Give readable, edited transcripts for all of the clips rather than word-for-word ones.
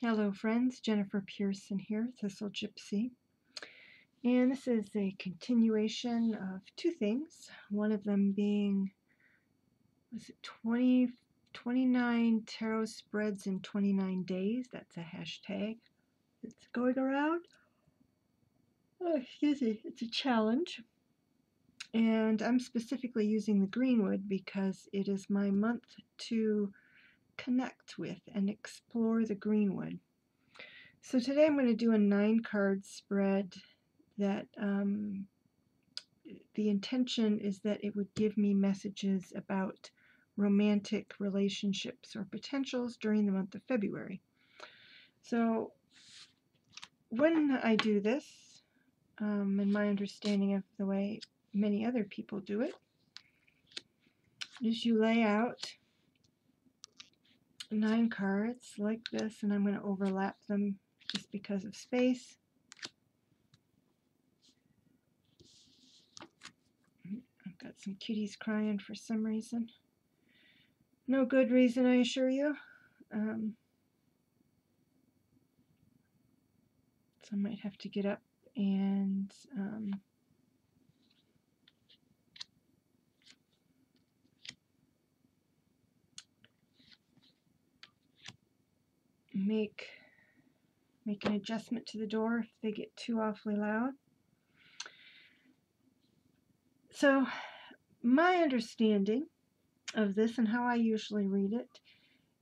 Hello friends, Jennifer Pearson here, Thistle Gypsy. And this is a continuation of two things. One of them being, was it 29 tarot spreads in 29 days? That's a hashtag that's going around. Oh, excuse me, it's a challenge. And I'm specifically using the Greenwood because it is my month to connect with and explore the Greenwood. So today I'm going to do a 9-card spread that the intention is that it would give me messages about romantic relationships or potentials during the month of February. So when I do this, and my understanding of the way many other people do it, is you lay out 9 cards like this, and I'm going to overlap them just because of space. I've got some kitties crying for some reason. No good reason, I assure you. So I might have to get up and make an adjustment to the door if they get too awfully loud. So my understanding of this and how I usually read it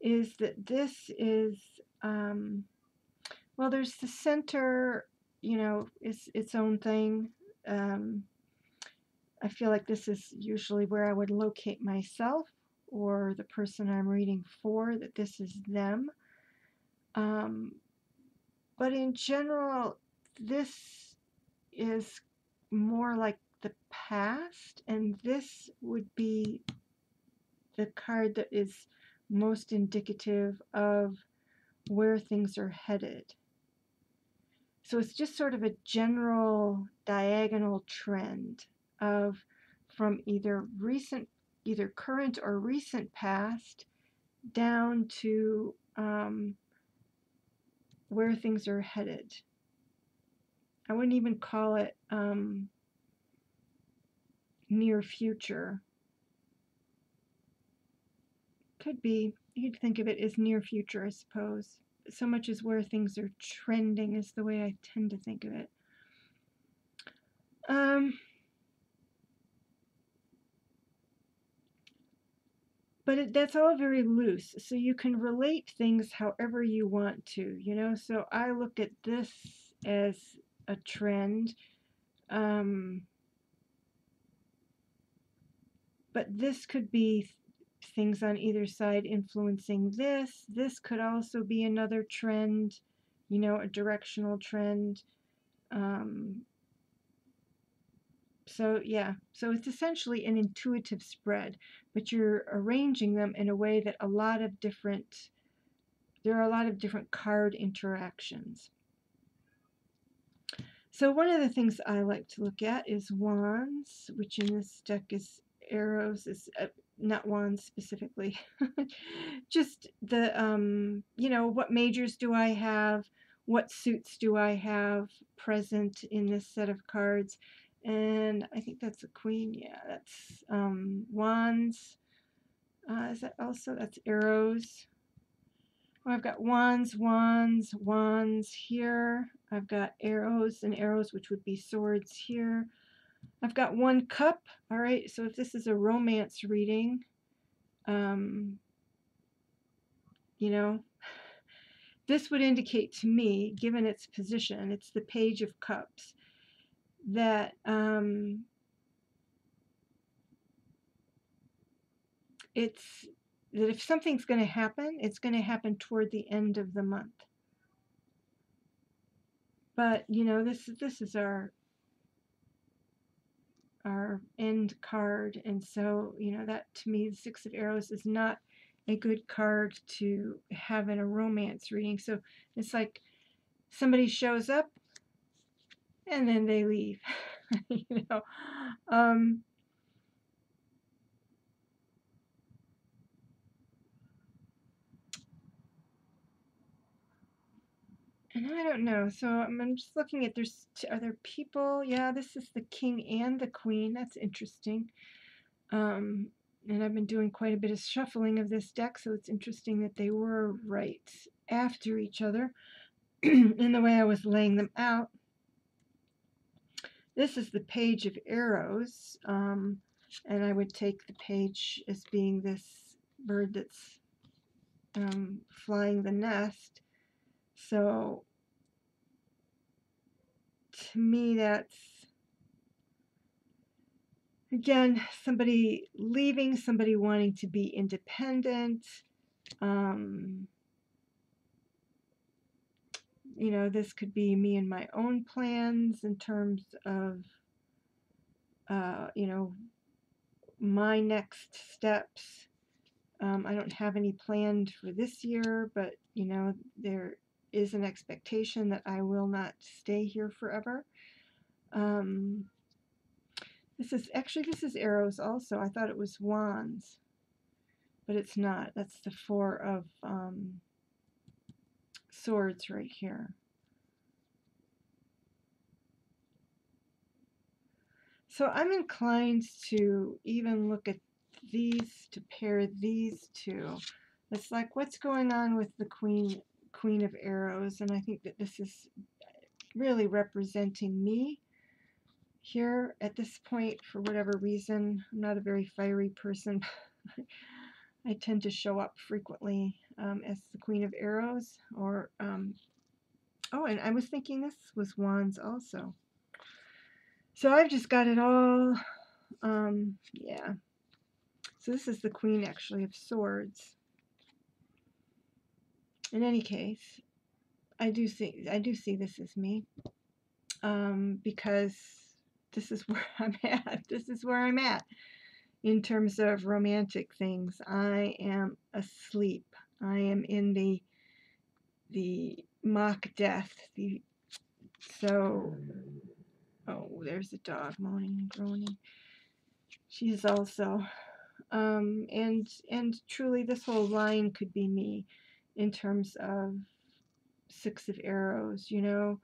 is that this is, well, there's the center, is its own thing. I feel like this is usually where I would locate myself or the person I'm reading for, that this is them. But in general, this is more like the past, and this would be the card that is most indicative of where things are headed. So it's just sort of a general diagonal trend of from either current or recent past down to where things are headed. I wouldn't even call it near future. Could be. You'd think of it as near future, I suppose. So much as where things are trending is the way I tend to think of it. But that's all very loose, so you can relate things however you want to, So I look at this as a trend, but this could be things on either side influencing this. This could also be another trend, a directional trend. So yeah, so it's essentially an intuitive spread, but you're arranging them in a way that there are a lot of different card interactions. So one of the things I like to look at is wands, which in this deck is arrows, not wands specifically, just the, what majors do I have, what suits do I have present in this set of cards. And I think that's a queen. Yeah, that's wands. Is that also? That's arrows. Oh, I've got wands, wands, wands here. I've got arrows and arrows, which would be swords here. I've got 1 cup. All right, so if this is a romance reading, this would indicate to me, given its position, it's the Page of Cups, that that if something's going to happen, it's going to happen toward the end of the month. But this is our end card, and so that to me, the 6 of Arrows is not a good card to have in a romance reading. So it's like somebody shows up and then they leave. And I don't know. So I'm just looking at are there people? Yeah, this is the king and the queen. That's interesting. Um, and I've been doing quite a bit of shuffling of this deck, so it's interesting that they were right after each other in the way I was laying them out. This is the page of arrows, and I would take the page as being this bird that's flying the nest. So to me, that's again somebody leaving, somebody wanting to be independent. You know, this could be me and my own plans in terms of, you know, my next steps. I don't have any planned for this year, but, you know, there is an expectation that I will not stay here forever. This is arrows also. I thought it was wands, but it's not. That's the four of swords right here. So I'm inclined to even look at these, to pair these two. It's like, what's going on with the Queen of Arrows? And I think that this is really representing me here at this point for whatever reason. I'm not a very fiery person. I tend to show up frequently as the Queen of Arrows. Or oh, and I was thinking this was wands also. So I've just got it all. Yeah. So this is the Queen actually of Swords. In any case, I do see this as me, because this is where I'm at. This is where I'm at in terms of romantic things. I am asleep. I am in the mock death. Oh, there's a dog moaning and groaning. She is also, and truly, this whole line could be me in terms of Six of Arrows. You know,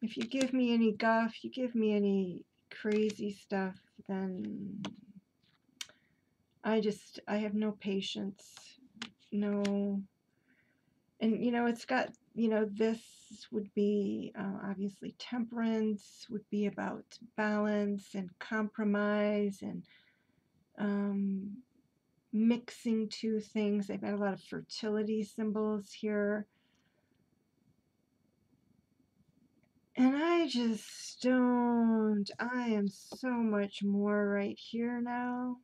if you give me any guff, you give me any crazy stuff, then I have no patience, no. And you know, it's got, you know, this would be obviously temperance, would be about balance and compromise and mixing two things. I've got a lot of fertility symbols here. And I just don't, I am so much more right here now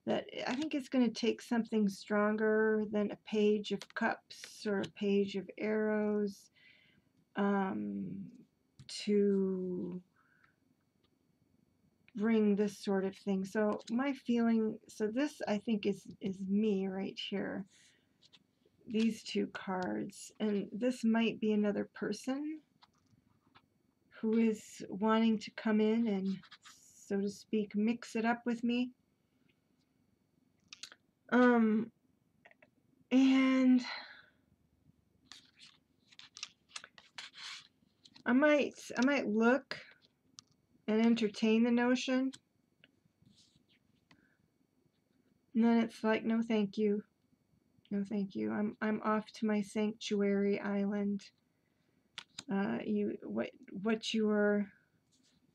that I think it's going to take something stronger than a page of cups or a page of arrows to bring this sort of thing. So my feeling, so this I think is me right here. These two cards, and this might be another person who is wanting to come in and, so to speak, mix it up with me. And I might look and entertain the notion, and then it's like, no thank you. No thank you. I'm off to my sanctuary island.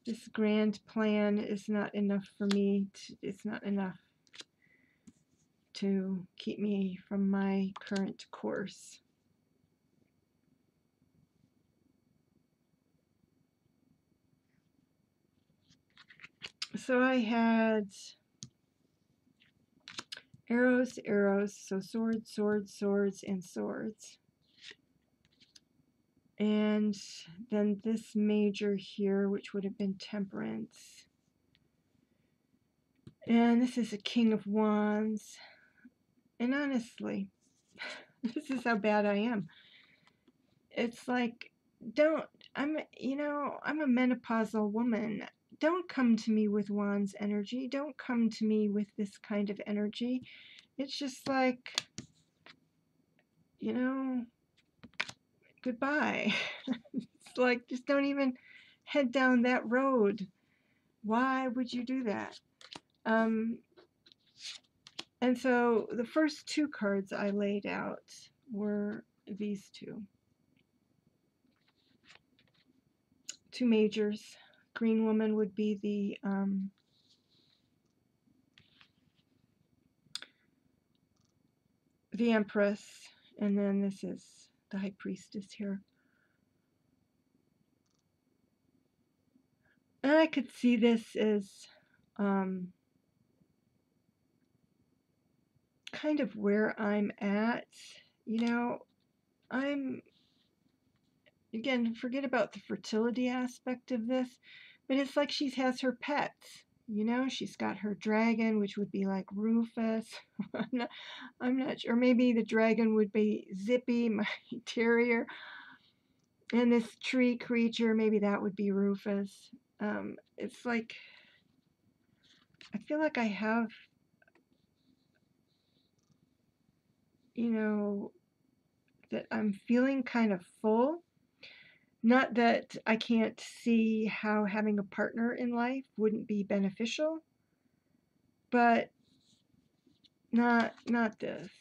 This grand plan is not enough for me. It's not enough to keep me from my current course. So I had arrows, so swords, swords, swords, and swords. And then this major here, which would have been temperance. And this is a King of Wands. And honestly, this is how bad I am. It's like, I'm a menopausal woman. Don't come to me with Wands energy. Don't come to me with this kind of energy. It's just like, you know, goodbye. It's like, just don't even head down that road. Why would you do that? Um, and so the first two cards I laid out were these two. Two majors. Green woman would be the Empress, and then this is the High Priestess here. And I could see this as kind of where I'm at. You know, I'm, again, forget about the fertility aspect of this, but it's like she has her pets. You know, she's got her dragon, which would be like Rufus. I'm not sure. Or maybe the dragon would be Zippy, my terrier. And this tree creature, maybe that would be Rufus. It's like, I feel like I have, you know, that I'm feeling kind of full. Not that I can't see how having a partner in life wouldn't be beneficial, but not this.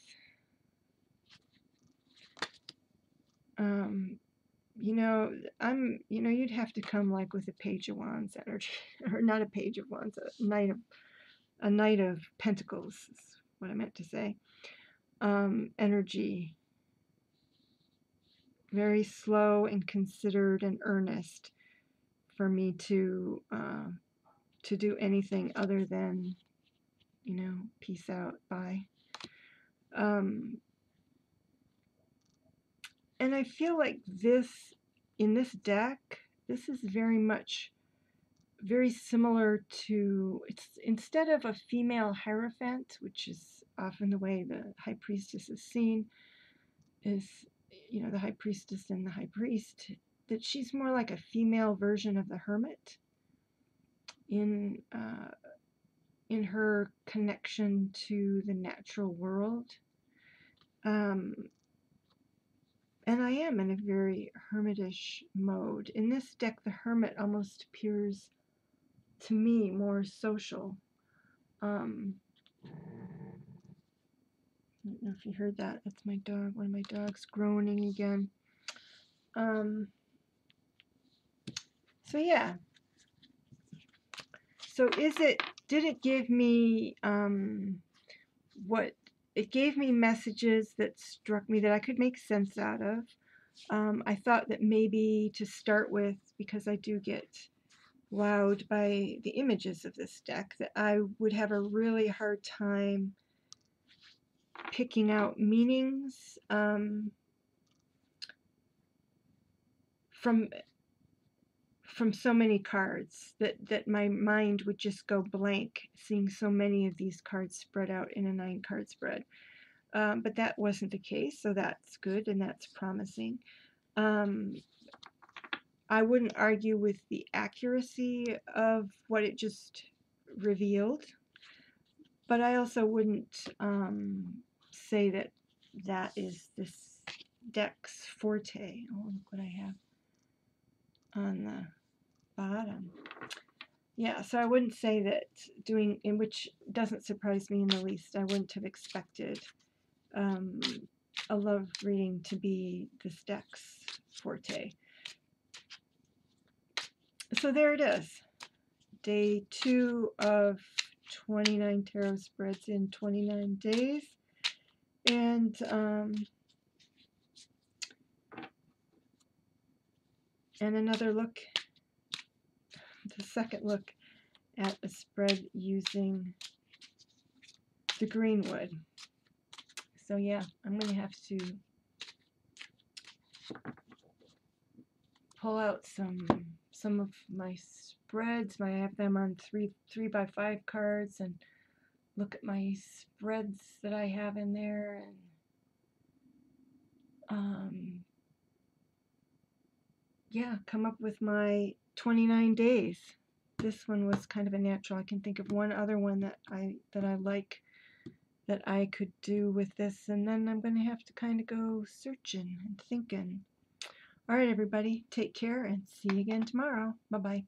You know, you'd have to come like with a Page of Wands energy, or not a Page of Wands, a Knight of Pentacles is what I meant to say. Energy, very slow and considered and earnest for me to do anything other than, you know, peace out, bye. And I feel like this, in this deck, this is very similar to, it's instead of a female Hierophant, which is often the way the High Priestess is seen, is, you know, the High Priestess and the High Priest, that she's more like a female version of the Hermit in her connection to the natural world. And I am in a very hermitish mode. In this deck, the Hermit almost appears to me more social. I don't know if you heard that. That's my dog, one of my dogs groaning again. So yeah. So did it give me, it gave me messages that struck me that I could make sense out of. I thought that maybe to start with, because I do get wowed by the images of this deck, that I would have a really hard time picking out meanings from so many cards, that my mind would just go blank seeing so many of these cards spread out in a 9-card spread. But that wasn't the case, so that's good and that's promising. I wouldn't argue with the accuracy of what it just revealed, but I also wouldn't say that that is this deck's forte. Oh, look what I have on the bottom. Yeah, so I wouldn't say that which doesn't surprise me in the least. I wouldn't have expected a love reading to be this deck's forte. So there it is. Day 2 of 29 tarot spreads in 29 days. And another look, the second look at a spread using the Greenwood. So yeah, I'm going to have to pull out some of my spreads. I have them on 3x5 cards, and look at my spreads that I have in there, and yeah, come up with my 29 days. This one was kind of a natural. I can think of one other one that I like that I could do with this, and then I'm going to have to kind of go searching and thinking. All right, everybody, take care and see you again tomorrow. Bye bye.